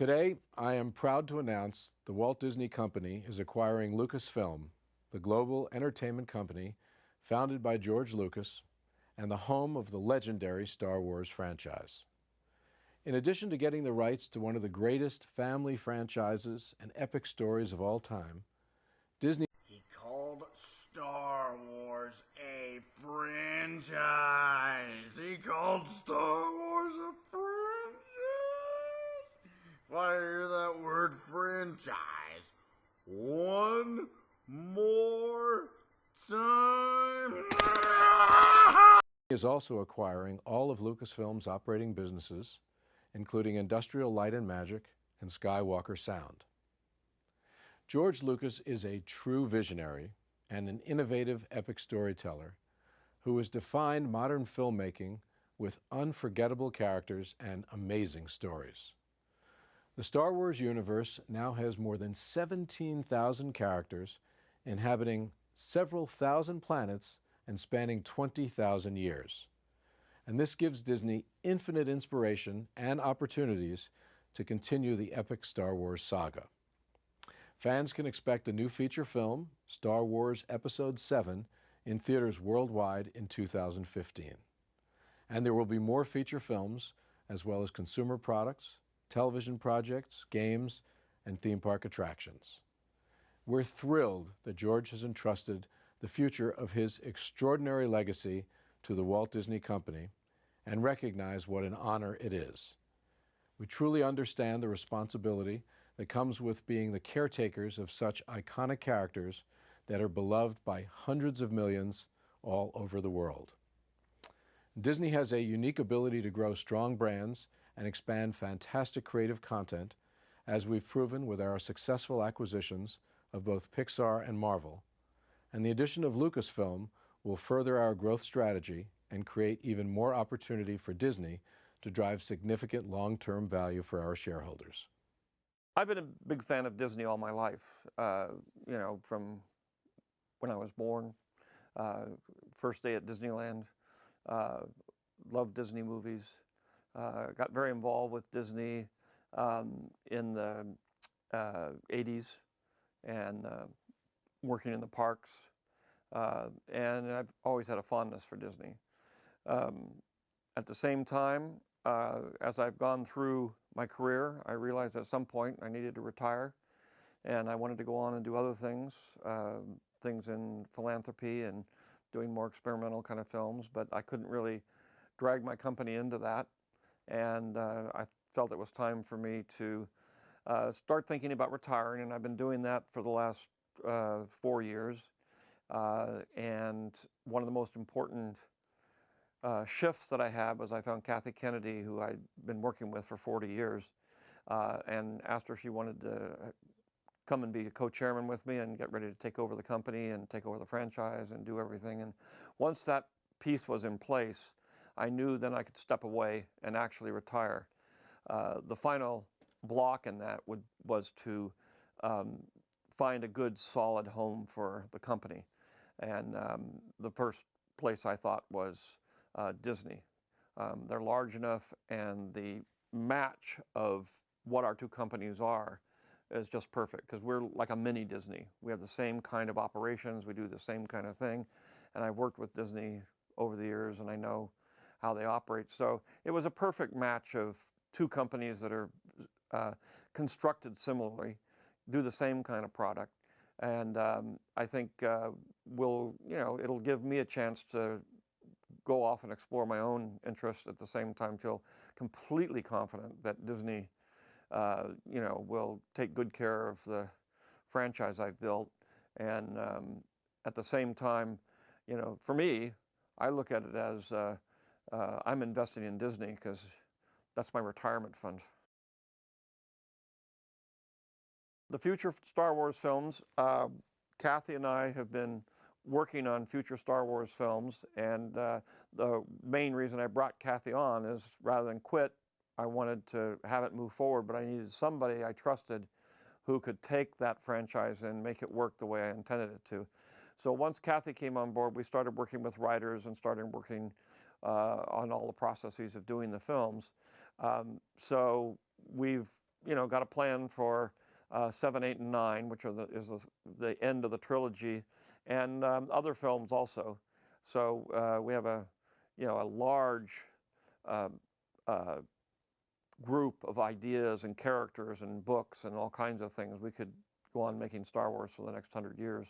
Today, I am proud to announce the Walt Disney Company is acquiring Lucasfilm, the global entertainment company founded by George Lucas and the home of the legendary Star Wars franchise. In addition to getting the rights to one of the greatest family franchises and epic stories of all time, Disney called Star Wars a franchise. He called Star Wars a franchise. If I hear that word franchise one more time. is also acquiring all of Lucasfilm's operating businesses, including Industrial Light and Magic and Skywalker Sound. George Lucas is a true visionary and an innovative epic storyteller who has defined modern filmmaking with unforgettable characters and amazing stories. The Star Wars universe now has more than 17,000 characters inhabiting several thousand planets and spanning 20,000 years. And this gives Disney infinite inspiration and opportunities to continue the epic Star Wars saga. Fans can expect a new feature film, Star Wars Episode VII, in theaters worldwide in 2015. And there will be more feature films, as well as consumer products, television projects, games, and theme park attractions. We're thrilled that George has entrusted the future of his extraordinary legacy to the Walt Disney Company and recognize what an honor it is. We truly understand the responsibility that comes with being the caretakers of such iconic characters that are beloved by hundreds of millions all over the world. Disney has a unique ability to grow strong brands and expand fantastic creative content, as we've proven with our successful acquisitions of both Pixar and Marvel. And the addition of Lucasfilm will further our growth strategy and create even more opportunity for Disney to drive significant long-term value for our shareholders. I've been a big fan of Disney all my life, from when I was born. First day at Disneyland, loved Disney movies, got very involved with Disney in the 80s and working in the parks. And I've always had a fondness for Disney. At the same time, as I've gone through my career, I realized at some point I needed to retire, and I wanted to go on and do other things, things in philanthropy and doing more experimental kind of films, but I couldn't really drag my company into that, and I felt it was time for me to start thinking about retiring, and I've been doing that for the last 4 years. And one of the most important shifts that I had was I found Kathy Kennedy, who I'd been working with for 40 years, and asked her if she wanted to come and be a co-chairman with me and get ready to take over the company and take over the franchise and do everything. And once that piece was in place, I knew then I could step away and actually retire. The final block in that was to find a good, solid home for the company. And the first place I thought was Disney. They're large enough, and the match of what our two companies are is just perfect, because we're like a mini Disney. We have the same kind of operations, we do the same kind of thing, and I've worked with Disney over the years, and I know how they operate. So it was a perfect match of two companies that are constructed similarly, do the same kind of product, and I think it'll give me a chance to go off and explore my own interests, at the same time feel completely confident that Disney will take good care of the franchise I've built. And at the same time, for me, I look at it as I'm investing in Disney because that's my retirement fund. The future Star Wars films, Kathy and I have been working on future Star Wars films, and the main reason I brought Kathy on is, rather than quit, I wanted to have it move forward, but I needed somebody I trusted who could take that franchise and make it work the way I intended it to. So once Kathy came on board, we started working with writers and started working on all the processes of doing the films. So we've got a plan for 7, 8, and 9, which is the end of the trilogy, and other films also. So we have a large group of ideas and characters and books and all kinds of things. We could go on making Star Wars for the next 100 years.